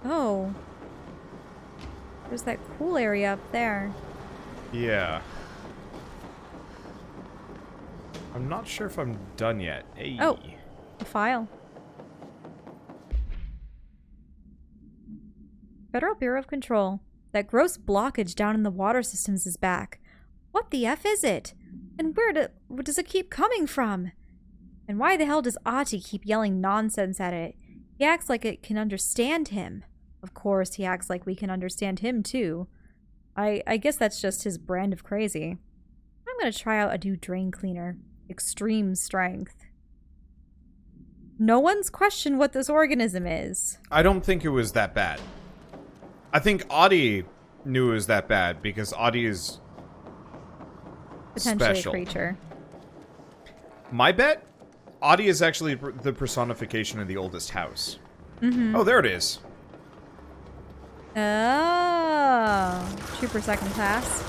Oh. There's that cool area up there. Yeah. I'm not sure if I'm done yet. Hey. Oh, a file. Federal Bureau of Control. That gross blockage down in the water systems is back. What the F is it? And where does it keep coming from? And why the hell does Ati keep yelling nonsense at it? He acts like it can understand him. Of course, he acts like we can understand him, too. I guess that's just his brand of crazy. I'm gonna try out a new drain cleaner. Extreme strength. No one's questioned what this organism is. I don't think it was that bad. I think Audie knew it was that bad because Audie is Potentially special. a creature. My bet? Audie is actually the personification of the oldest house. Mm-hmm. Oh, there it is. Oh. Trooper second class.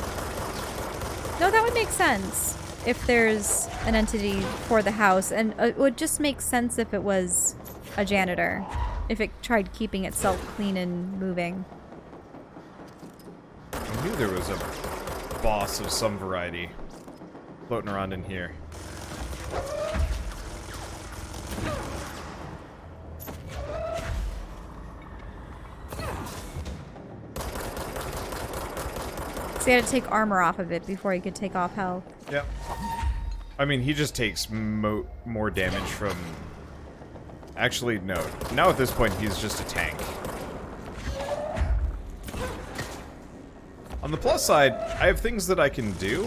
No, that would make sense if there's an entity for the house. And it would just make sense if it was a janitor. If it tried keeping itself clean and moving. I knew there was a boss of some variety floating around in here. So he had to take armor off of it before he could take off health. Yep. I mean, he just takes more damage from... Actually, no. Now at this point, he's just a tank. On the plus side, I have things that I can do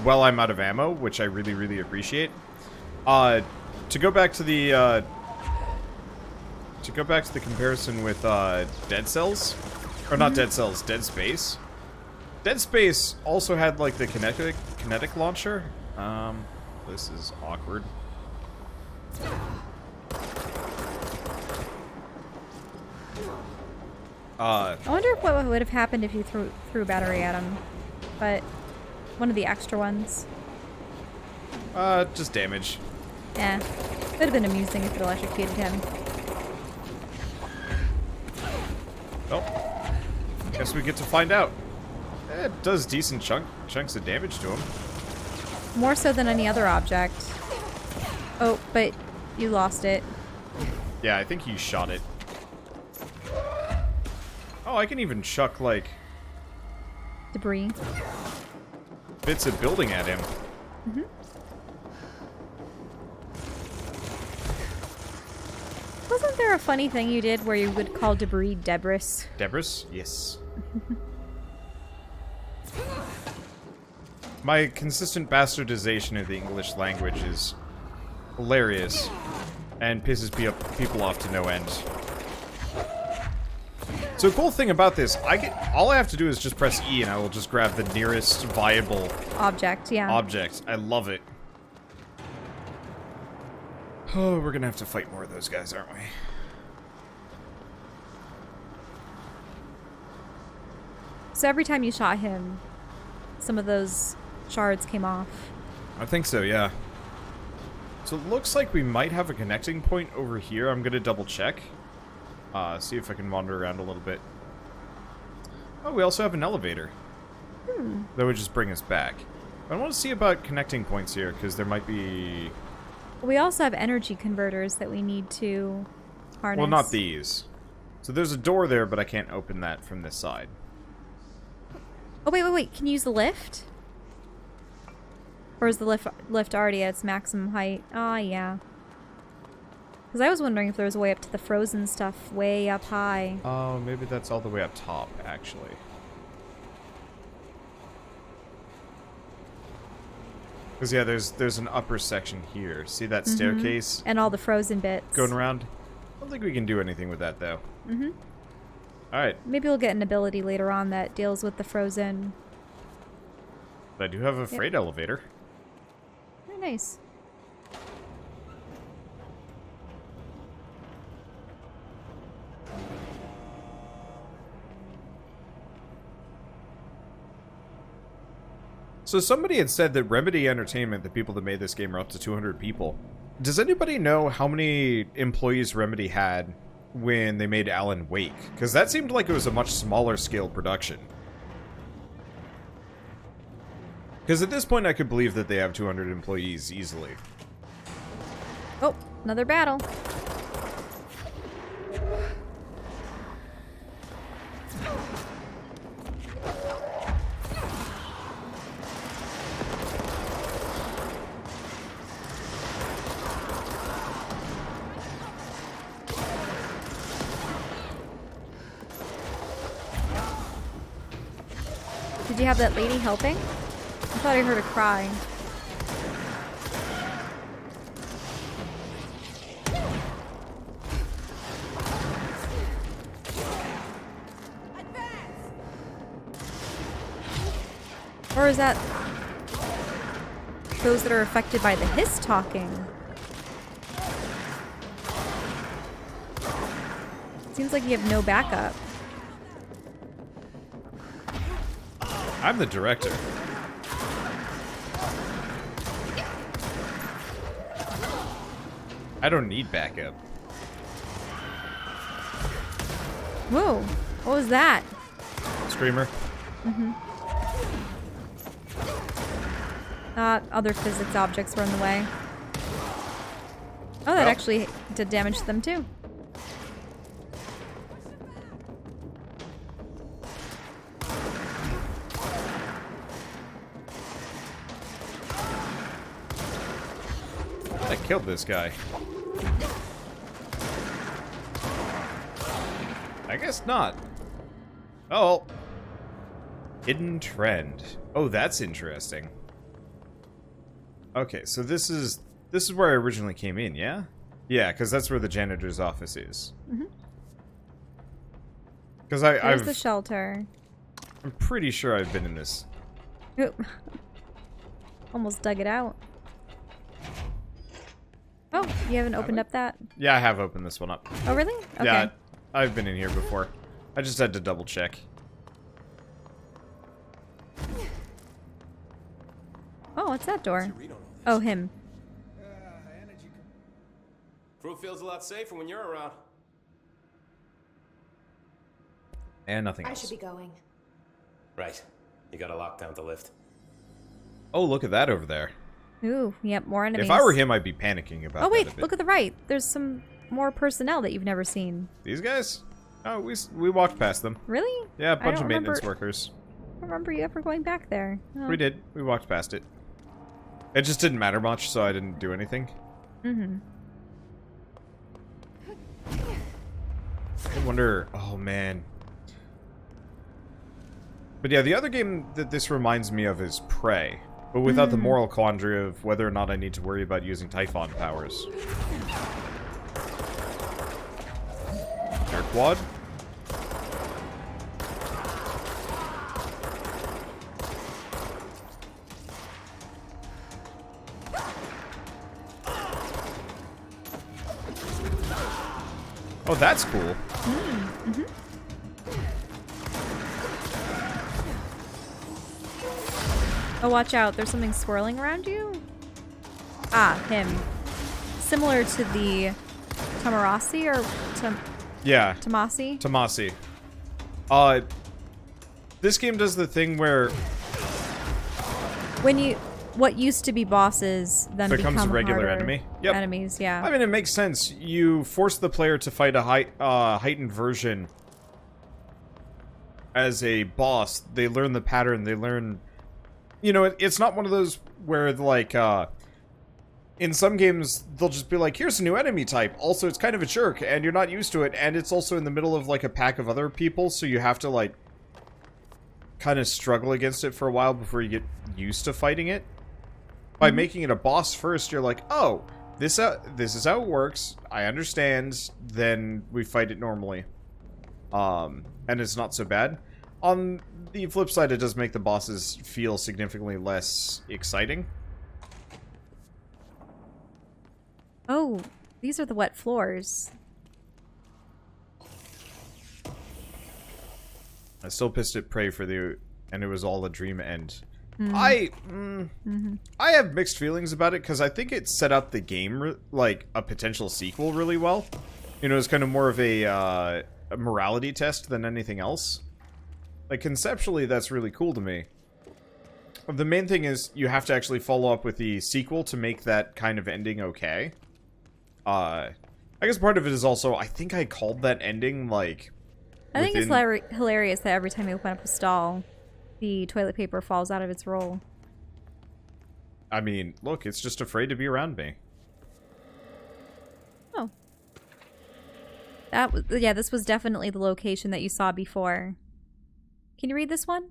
while I'm out of ammo, which I really, really appreciate. To go back to the comparison with Dead Cells, or not Dead Cells, Dead Space. Dead Space also had like the kinetic launcher. This is awkward. I wonder what would have happened if you threw a battery at him. But one of the extra ones. Just damage. Yeah. Would have been amusing if it electrocuted him. Oh. Guess we get to find out. It does decent chunks of damage to him. More so than any other object. Oh, but you lost it. Yeah, I think he shot it. Oh, I can even chuck, like... Debris. bits of building at him. Mm-hmm. Wasn't there a funny thing you did where you would call debris debris? Debris? Yes. My consistent bastardization of the English language is hilarious and pisses people off to no end. So the cool thing about this, all I have to do is just press E and I will just grab the nearest viable object, yeah. object. I love it. Oh, we're gonna have to fight more of those guys, aren't we? So every time you shot him, some of those shards came off. I think so, yeah. So it looks like we might have a connecting point over here. I'm gonna double check. See if I can wander around a little bit. Oh, we also have an elevator. That would just bring us back. I want to see about connecting points here, because there might be... We also have energy converters that we need to harness. Well, not these. So there's a door there, but I can't open that from this side. Oh, wait. Can you use the lift? Or is the lift already at its maximum height? Ah, yeah. Because I was wondering if there was a way up to the frozen stuff way up high. Oh, maybe that's all the way up top, actually. Because, yeah, there's an upper section here. See that staircase? And all the frozen bits. Going around? I don't think we can do anything with that, though. Mm-hmm. Alright. Maybe we'll get an ability later on that deals with the frozen. I do have a freight elevator. Very nice. So somebody had said that Remedy Entertainment, the people that made this game, are up to 200 people. Does anybody know how many employees Remedy had when they made Alan Wake? Because that seemed like it was a much smaller scale production. Because at this point I could believe that they have 200 employees easily. Oh, another battle. Did you have that lady helping? I thought I heard a cry. Or is that those that are affected by the hiss talking? Seems like you have no backup. I'm the director. I don't need backup. Whoa, what was that? Screamer. Mm-hmm. Other physics objects were in the way. Oh, that actually did damage to them too. I killed this guy. I guess not. Oh. Hidden trend. Oh, that's interesting. Okay, so this is where I originally came in, yeah? Yeah, because that's where the janitor's office is. Mm-hmm. Because There's the shelter. I'm pretty sure I've been in this. Oop. Almost dug it out. Oh, you haven't opened up that? Yeah, I have opened this one up. Oh, really? Okay. Yeah, I've been in here before. I just had to double check. Oh, what's that door? Oh, him. Crew feels a lot safer when you're around. And nothing I else. should be going. Right. You gotta lock down the lift. Oh, look at that over there. Ooh, yep, more enemies. If I were him, I'd be panicking about that Oh, wait, a bit. look at the right. There's some more personnel that you've never seen. These guys? Oh, we walked past them. Really? Yeah, a bunch of don't maintenance remember- workers. I don't remember you ever going back there. Oh. We did. We walked past it. It just didn't matter much, so I didn't do anything. Mm-hmm. I wonder... Oh, man. But yeah, the other game that this reminds me of is Prey. But without the moral quandary of whether or not I need to worry about using Typhon powers. Airquad? Oh, that's cool. Mm-hmm. Oh, watch out. There's something swirling around you? Ah, him. Similar to the Tamarasi or Yeah. Tamasi? Tamasi. This game does the thing where When what used to be bosses then becomes become a regular harder enemy. Yep. enemies, yeah. I mean, it makes sense. You force the player to fight a heightened version as a boss. They learn the pattern. They learn... You know, it's not one of those where, like, in some games, they'll just be like, here's a new enemy type. Also, it's kind of a jerk, and you're not used to it, and it's also in the middle of, like, a pack of other people, so you have to, like, kind of struggle against it for a while before you get used to fighting it. By making it a boss first, you're like, oh, this is how it works. I understand. Then we fight it normally. And it's not so bad. On the flip side, it does make the bosses feel significantly less exciting. Oh, these are the wet floors. I still pissed at Prey and it was all a dream end. I have mixed feelings about it because I think it set up the game like a potential sequel really well. You know, it's kind of more of a morality test than anything else. Like, conceptually, that's really cool to me. The main thing is you have to actually follow up with the sequel to make that kind of ending okay. I guess part of it is also, I think I called that ending, like... I think it's hilarious that every time you open up a stall, the toilet paper falls out of its roll. I mean, look, it's just afraid to be around me. Oh. Yeah, this was definitely the location that you saw before. Can you read this one?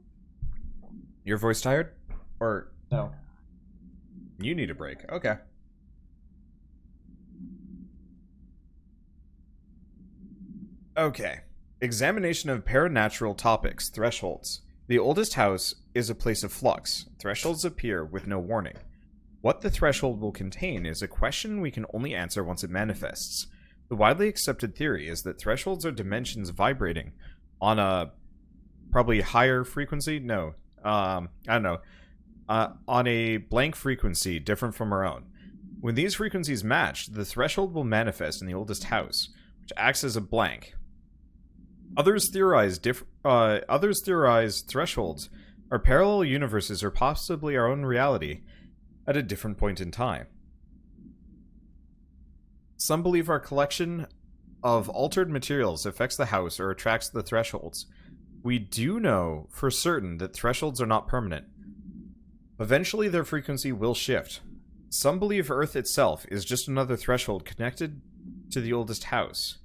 Your voice tired? Or, no. You need a break. Okay. Okay. Examination of paranatural topics, thresholds. The oldest house is a place of flux. Thresholds appear with no warning. What the threshold will contain is a question we can only answer once it manifests. The widely accepted theory is that thresholds are dimensions vibrating on a probably higher frequency? No. I don't know. On a blank frequency different from our own. When these frequencies match, the threshold will manifest in the oldest house, which acts as a blank. Others theorize thresholds are parallel universes or possibly our own reality at a different point in time. Some believe our collection of altered materials affects the house or attracts the thresholds. We do know for certain that thresholds are not permanent. Eventually their frequency will shift. Some believe Earth itself is just another threshold connected to the oldest house,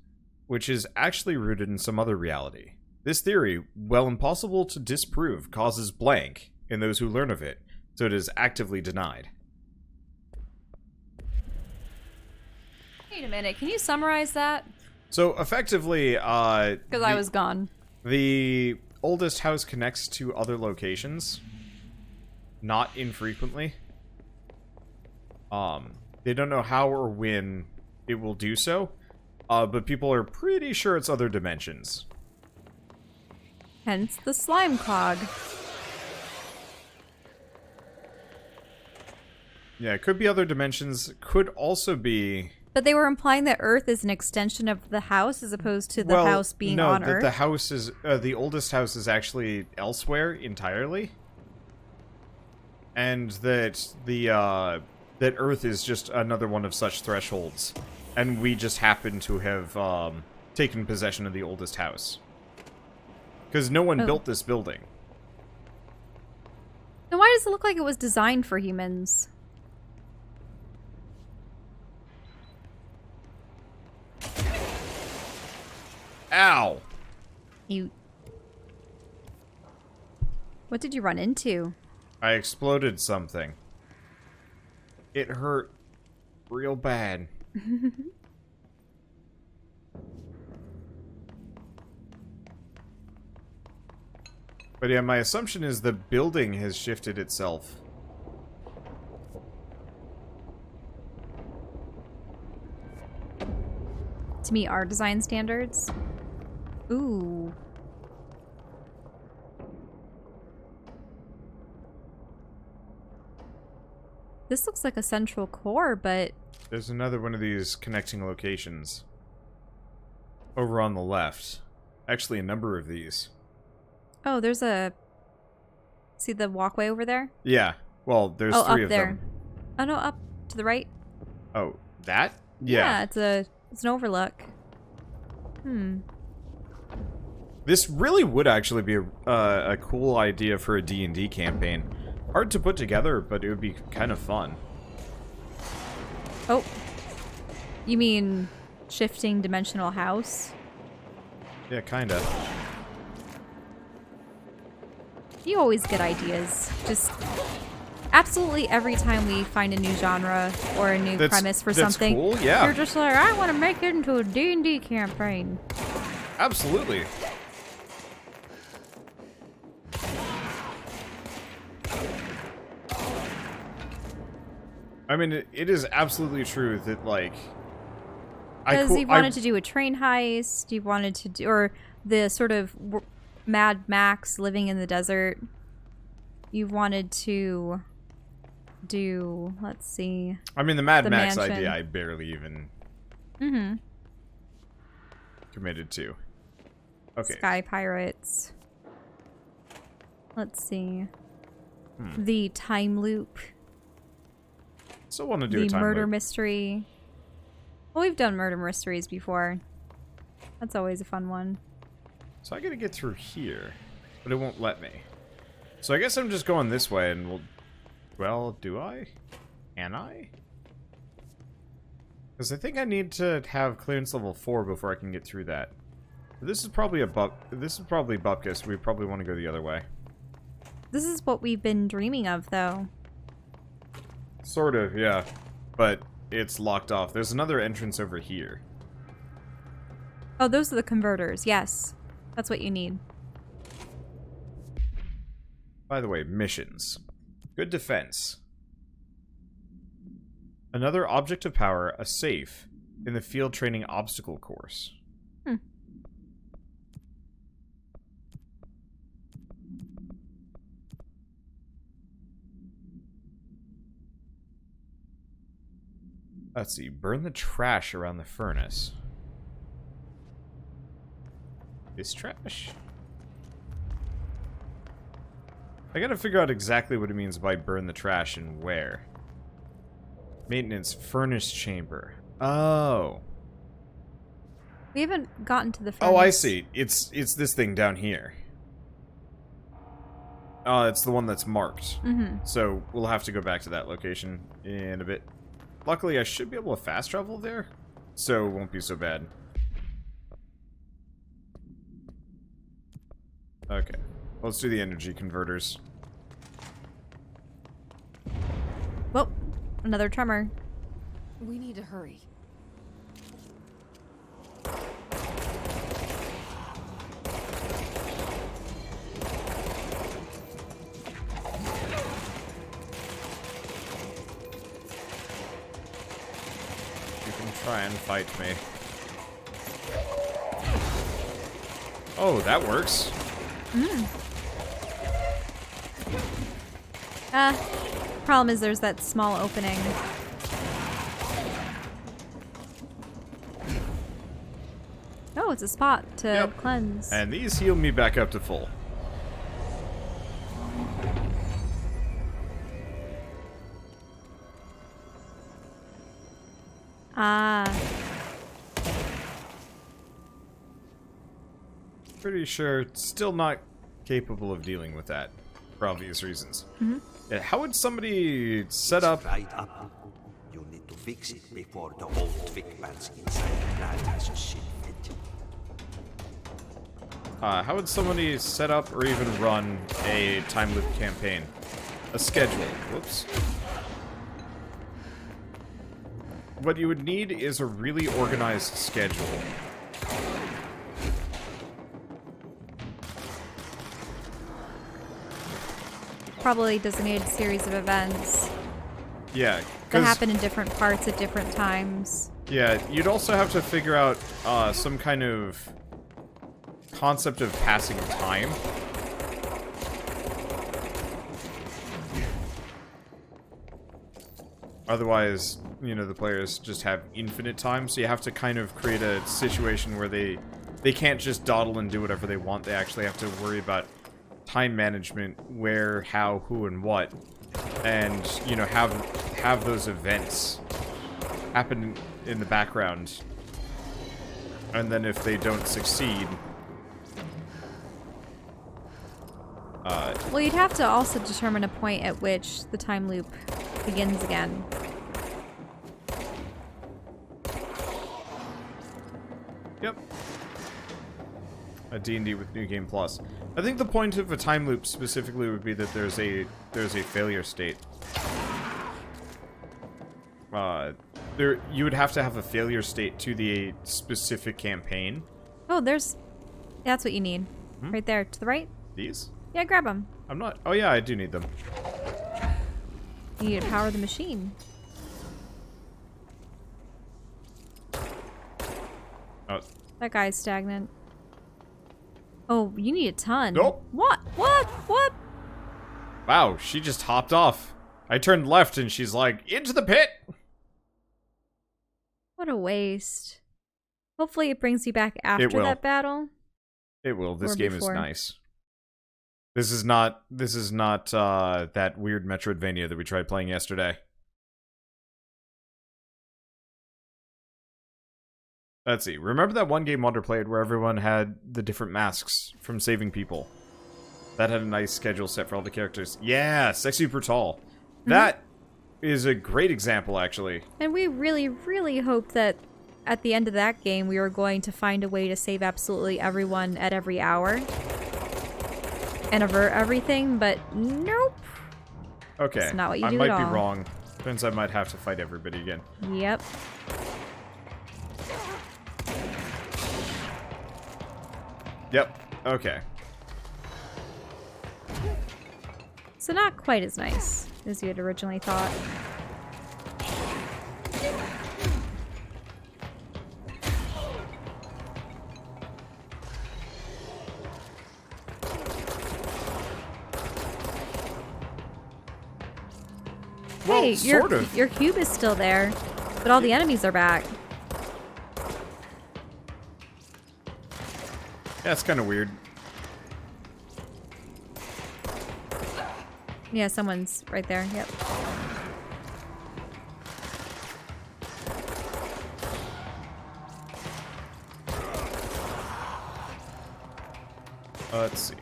which is actually rooted in some other reality. This theory, while impossible to disprove, causes blank in those who learn of it, so it is actively denied. Wait a minute, can you summarize that? So, effectively, Because I was gone. The oldest house connects to other locations, not infrequently. They don't know how or when it will do so, but people are pretty sure it's other dimensions. Hence the slime cog. Yeah, it could be other dimensions. Could also be... But they were implying that Earth is an extension of the house as opposed to the house being on Earth. The house is... the oldest house is actually elsewhere entirely. And that the, that Earth is just another one of such thresholds. And we just happen to have, taken possession of the oldest house. Because no one built this building. Then why does it look like it was designed for humans? Ow! You... What did you run into? I exploded something. It hurt real bad. But yeah, my assumption is the building has shifted itself. To meet our design standards? Ooh. This looks like a central core, but... There's another one of these connecting locations. Over on the left. Actually, a number of these. Oh, there's a... See the walkway over there? Yeah. Well, there's three of them. Oh, no, up to the right. Oh, that? Yeah. Yeah, it's an overlook. This really would actually be a cool idea for a D&D campaign. Hard to put together, but it would be kind of fun. Oh. You mean shifting dimensional house? Yeah, kinda. You always get ideas. Just absolutely every time we find a new genre or a new premise for something, cool, yeah. You're just like, I want to make it into a D&D campaign. Absolutely. I mean, it is absolutely true that, like... Because you wanted to do a train heist, you wanted to do... Or the sort of Mad Max living in the desert. you've wanted to do, let's see. I mean, the Mad The Max mansion. idea I barely even committed to. Okay. Sky Pirates. Let's see. The time loop. Still want to do The a time murder loop. mystery. Well, we've done murder mysteries before. That's always a fun one. So I gotta get through here, but it won't let me. So I guess I'm just going this way, and we'll... Well, do I? Can I? Because I think I need to have clearance level 4 before I can get through that. This is probably This is probably Bupkis. We probably want to go the other way. This is what we've been dreaming of, though. Sort of, yeah. But it's locked off. There's another entrance over here. Oh, those are the converters. Yes. That's what you need. By the way, missions. Good defense. Another object of power, a safe, in the field training obstacle course. Let's see. Burn the trash around the furnace. This trash? I gotta figure out exactly what it means by burn the trash and where. Maintenance furnace chamber. Oh. We haven't gotten to the furnace. Oh, I see. It's this thing down here. It's the one that's marked. So we'll have to go back to that location in a bit. Luckily, I should be able to fast travel there, so it won't be so bad. Okay. Let's do the energy converters. Whoa. Another tremor. We need to hurry. Try and fight me. Oh, that works. Problem is there's that small opening. Oh, it's a spot to cleanse. And these heal me back up to full. Pretty sure it's still not capable of dealing with that, for obvious reasons. Yeah, how would somebody set up... Right up. You need to fix it before the old Vickmans inside the plant has a shit fit. How would somebody set up or even run a time loop campaign? A schedule. Whoops. What you would need is a really organized schedule. Probably designated series of events Yeah, that happen in different parts at different times. yeah, you'd also have to figure out some kind of concept of passing time. Otherwise, you know, the players just have infinite time, so you have to kind of create a situation where they can't just dawdle and do whatever they want. They actually have to worry about time management, where, how, who, and what, and, you know, have those events happen in the background. And then if they don't succeed, Well, you'd have to also determine a point at which the time loop begins again. Yep. A D&D with New Game Plus. I think the point of a time loop specifically would be that there's a failure state. You would have to have a failure state to the specific campaign. Oh, that's what you need. Right there, to the right. These? Yeah, grab them. I'm not... Oh yeah, I do need them. You need to power the machine. Oh. That guy's stagnant. Oh, you need a ton. Nope. What? What? What? Wow, she just hopped off. I turned left and she's like, into the pit! What a waste. Hopefully it brings you back after that battle. It will. This Or game before. is nice. This is not that weird Metroidvania that we tried playing yesterday. Let's see. Remember that one game Wander played where everyone had the different masks from saving people? That had a nice schedule set for all the characters. Yeah, Sexy Brutal. That is a great example, actually. And we really, really hope that at the end of that game, we were going to find a way to save absolutely everyone at every hour. And avert everything, but nope. Okay, That's not what you I do might at be all. wrong. Depends, I might have to fight everybody again. Yep. Yep, okay. So not quite as nice as you had originally thought. Well, Hey, sort of. your cube is still there, but all the enemies are back. Yeah, it's kind of weird. Yeah, someone's right there. Yep. Let's see.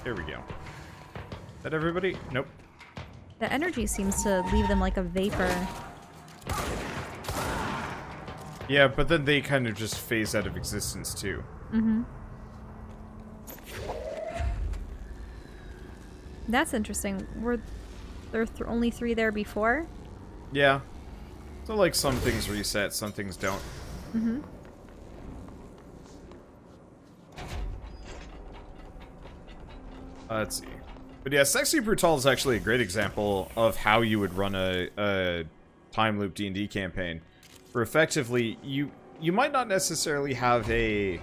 There we go. Is that everybody? Nope. The energy seems to leave them like a vapor. Yeah, but then they kind of just phase out of existence too. Mm-hmm. That's interesting. Were there only 3 there before? Yeah. So like some things reset, some things don't. Mm-hmm. Let's see. But yeah, Sexy Brutal is actually a great example of how you would run a time loop D&D campaign. Where effectively, you might not necessarily have a...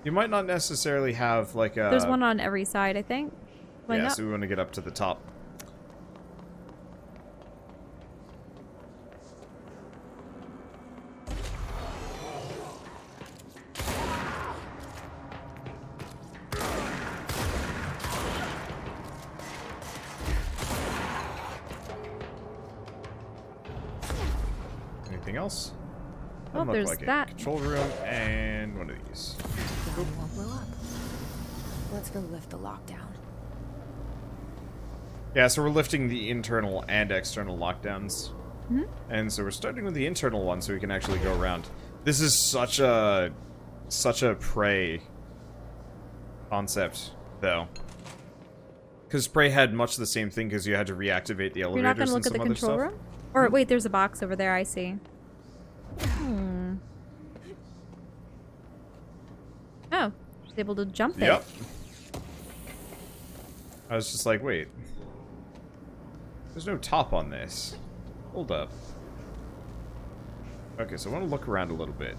You might not necessarily have like a... There's one on every side, I think. Why yeah, not? so we want to get up to the top. Anything else? Oh, Doesn't look there's like it. that. Control room and one of these. The gun won't blow up. Let's go lift the lockdown. Yeah, so we're lifting the internal and external lockdowns. Mm-hmm. And so we're starting with the internal one so we can actually go around. This is such a Prey concept, though. Because Prey had much the same thing because you had to reactivate the You're not elevators going to look and at some the other control stuff. room? Or wait, there's a box over there, I see. Oh, she's able to jump it. Yep. I was just like, wait. There's no top on this. Hold up. Okay, so I want to look around a little bit.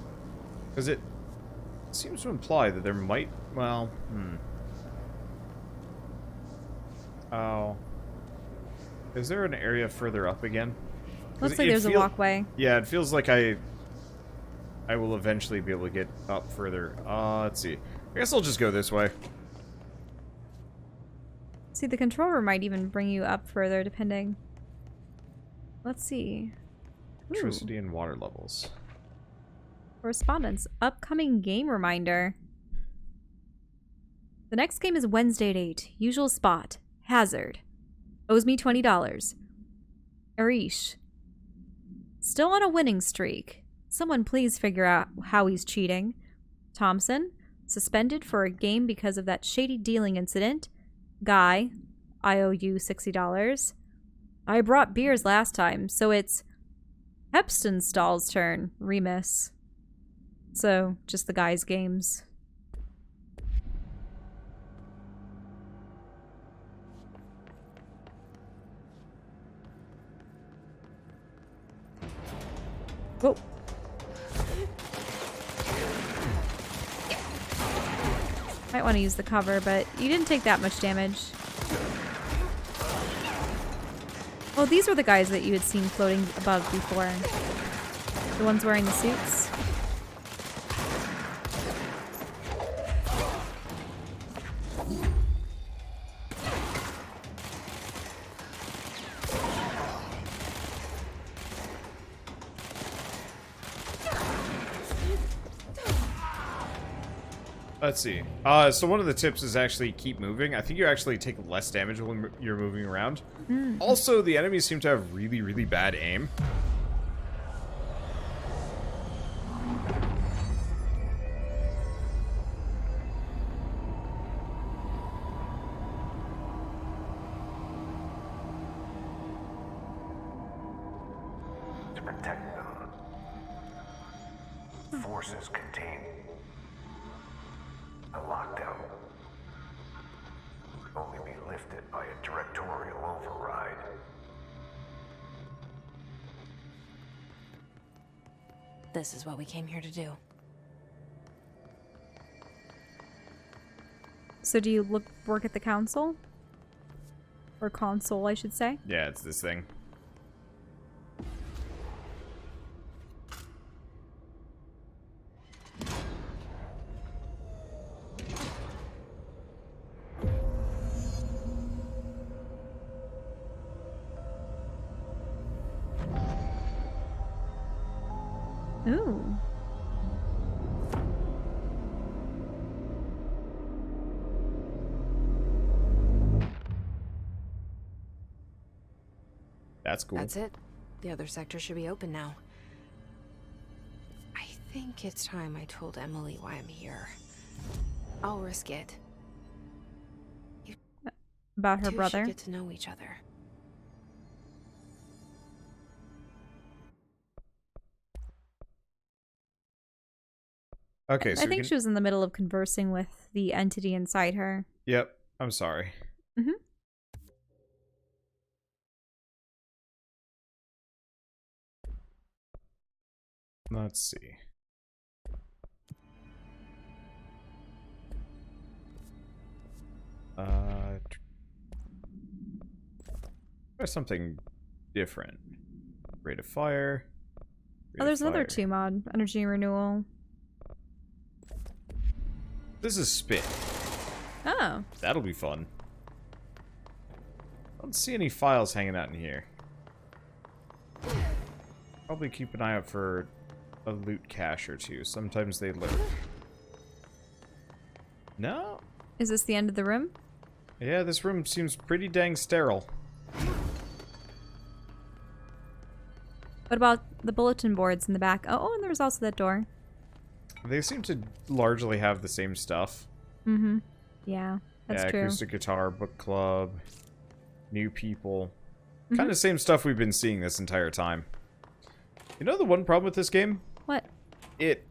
Because it seems to imply that there might... Well, Oh. Is there an area further up again? 'Cause Looks like it there's a walkway. Yeah, it feels like I will eventually be able to get up further. Let's see. I guess I'll just go this way. See, the control room might even bring you up further, depending. Let's see. Ooh. Electricity and water levels. Correspondence. Upcoming game reminder. The next game is Wednesday at 8. Usual spot. Hazard. Owes me $20. Arish. Still on a winning streak. Someone please figure out how he's cheating. Thompson. Suspended for a game because of that shady dealing incident. Guy. I owe you $60. I brought beers last time, so it's Hepstonstall's turn. Remus. So, just the guy's games. Whoa. Might want to use the cover, but you didn't take that much damage. Oh, these were the guys that you had seen floating above before. The ones wearing the suits. Let's see. So one of the tips is actually keep moving. I think you actually take less damage when you're moving around. Also, the enemies seem to have really, really bad aim. To protect them. Forces contain a lockdown would only be lifted by a directorial override. This is what we came here to do. So do you work at the council? Or console, I should say? Yeah, it's this thing. Ooh. That's cool. That's it. The other sector should be open now. I think it's time I told Emily why I'm here. I'll risk it. About her Two brother? should get to know each other. Okay, so I think she was in the middle of conversing with the entity inside her. Yep, I'm sorry. Mm-hmm. Let's see. Try something different. Rate of fire. Oh, there's another 2 mod. Energy renewal. This is spit. Oh. That'll be fun. I don't see any files hanging out in here. Probably keep an eye out for a loot cache or two. Sometimes they lurk. No? Is this the end of the room? Yeah, this room seems pretty dang sterile. What about the bulletin boards in the back? Oh, and there's also that door. They seem to largely have the same stuff. Mm-hmm. Yeah, that's true. Acoustic guitar, book club, new people. Kind of same stuff we've been seeing this entire time. You know the one problem with this game? What? It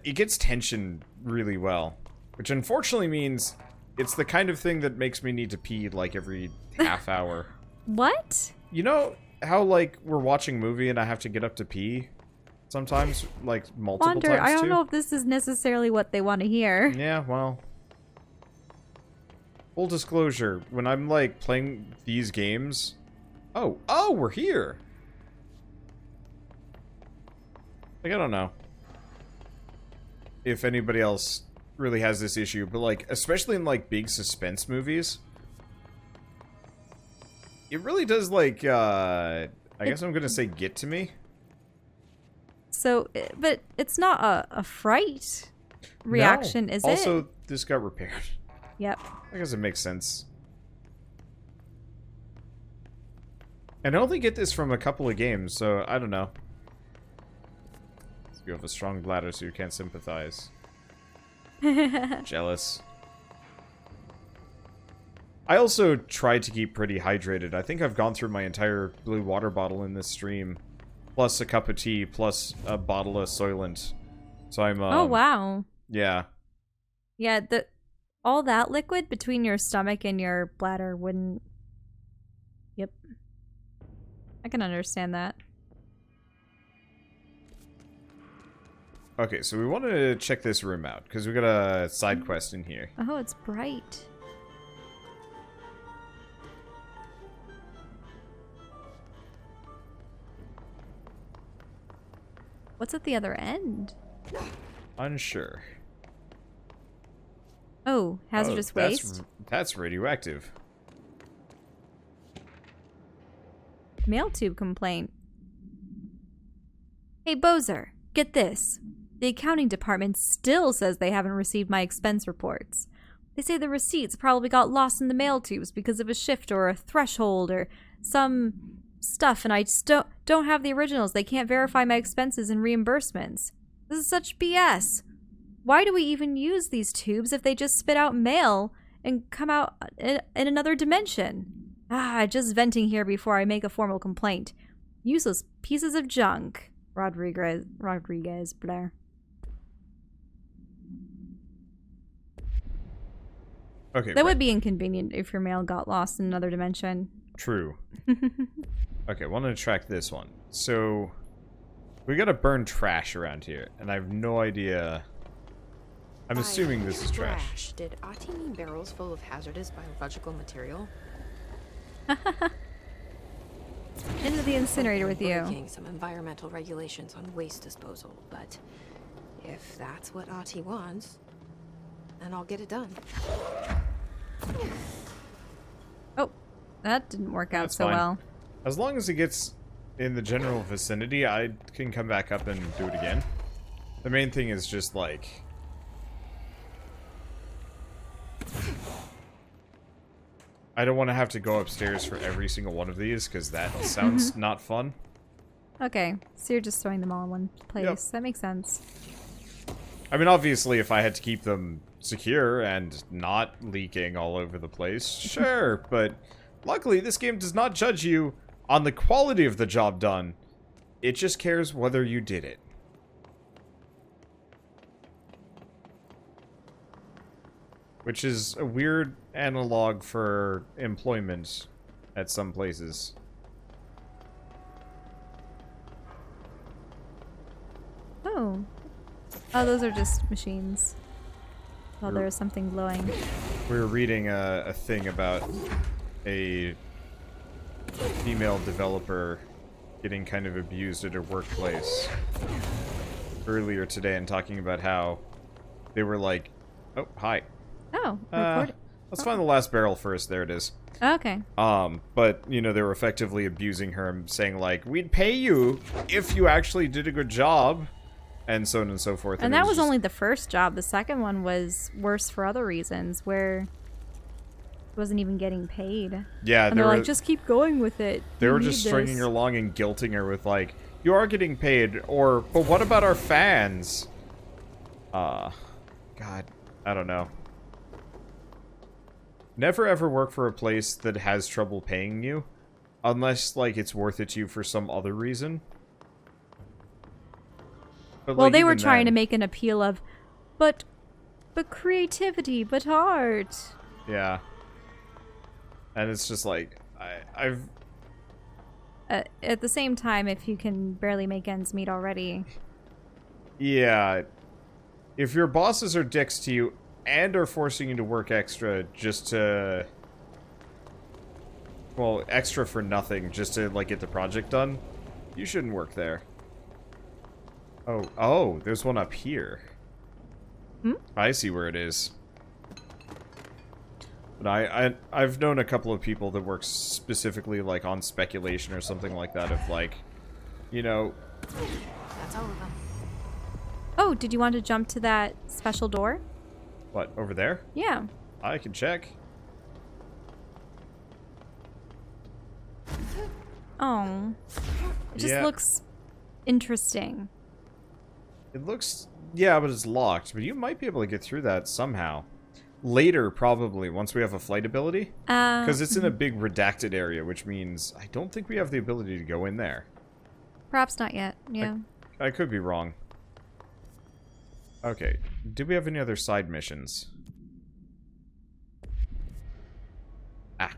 gets tension really well. Which unfortunately means it's the kind of thing that makes me need to pee like every half hour. What? You know how like we're watching a movie and I have to get up to pee? Sometimes, like multiple Wander, times I don't too? know if this is necessarily what they want to hear. Yeah, well. Full disclosure, when I'm like playing these games... Oh, we're here! Like, I don't know if anybody else really has this issue, but like, especially in like big suspense movies, it really does like, I guess I'm gonna say get to me. So, but it's not a fright reaction, No. is it? Also, this got repaired. Yep. I guess it makes sense. And I only get this from a couple of games, so I don't know. You have a strong bladder, so you can't sympathize. Jealous. I also try to keep pretty hydrated. I think I've gone through my entire blue water bottle in this stream. Plus a cup of tea, plus a bottle of Soylent. So I'm, oh, wow. Yeah. Yeah, all that liquid between your stomach and your bladder wouldn't... Yep. I can understand that. Okay, so we wanted to check this room out, because we got a side quest in here. Oh, it's bright. What's at the other end? Unsure. Oh, hazardous waste. That's radioactive. Mail tube complaint. Hey, Bozer, get this. The accounting department still says they haven't received my expense reports. They say the receipts probably got lost in the mail tubes because of a shift or a threshold or some stuff, and I just don't have the originals. They can't verify my expenses and reimbursements. This is such BS. Why do we even use these tubes if they just spit out mail and come out in another dimension? Just venting here before I make a formal complaint. Useless pieces of junk. Rodriguez, Blair. Okay. That would be inconvenient if your mail got lost in another dimension. True. Okay, wanted to track this one. So, we gotta burn trash around here, and I have no idea. I'm assuming this is trash. Did Ati mean barrels full of hazardous biological material? Into the incinerator with you. Breaking some environmental regulations on waste disposal, but if that's what Ati wants, then I'll get it done. Oh, that didn't work out That's so fine. well. As long as it gets in the general vicinity, I can come back up and do it again. The main thing is just like... I don't want to have to go upstairs for every single one of these, because that sounds not fun. Okay, so you're just throwing them all in one place. Yep. That makes sense. I mean, obviously, if I had to keep them secure and not leaking all over the place, sure, but luckily, this game does not judge you on the quality of the job done. It just cares whether you did it. Which is a weird analog for employment at some places. Oh. Oh, those are just machines. Oh, there is something glowing. We were reading a thing about a female developer getting kind of abused at her workplace earlier today, and talking about how they were like, oh, hi. Oh, record. Let's find the last barrel first. There it is. Okay. But, you know, they were effectively abusing her and saying, like, we'd pay you if you actually did a good job, and so on and so forth. And that was just... only the first job. The second one was worse for other reasons, where it wasn't even getting paid. Yeah, and they're like, just keep going with it. They were just stringing her along and guilting her with, like, you are getting paid, or, but what about our fans? God, I don't know. Never ever work for a place that has trouble paying you, unless, like, it's worth it to you for some other reason. But, well, like, they were even trying to then- make an appeal of, but creativity, but art. Yeah. And it's just like, I've... At the same time, if you can barely make ends meet already. Yeah. If your bosses are dicks to you and are forcing you to work extra just to... Well, extra for nothing, just to, like, get the project done, you shouldn't work there. Oh, there's one up here. Hmm? I see where it is. But I've known a couple of people that work specifically, like, on speculation or something like that, of, like, you know... That's all of them. Oh, did you want to jump to that special door? What, over there? Yeah. I can check. Oh. It just Yeah. looks interesting. It looks... Yeah, but it's locked. But you might be able to get through that somehow. Later, probably, once we have a flight ability. Because it's in a big redacted area, which means I don't think we have the ability to go in there. Perhaps not yet, yeah. I could be wrong. Okay, do we have any other side missions? Ah.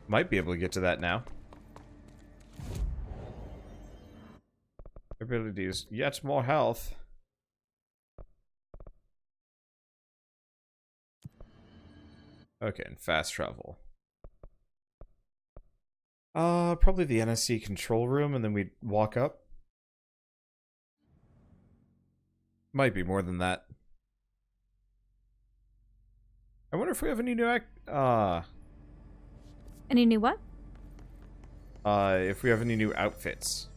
Might be able to get to that now. abilities, yet more health. Okay, and fast travel. Probably the NSC control room, and then we'd walk up. Might be more than that. I wonder if we have any new Any new what? if we have any new outfits.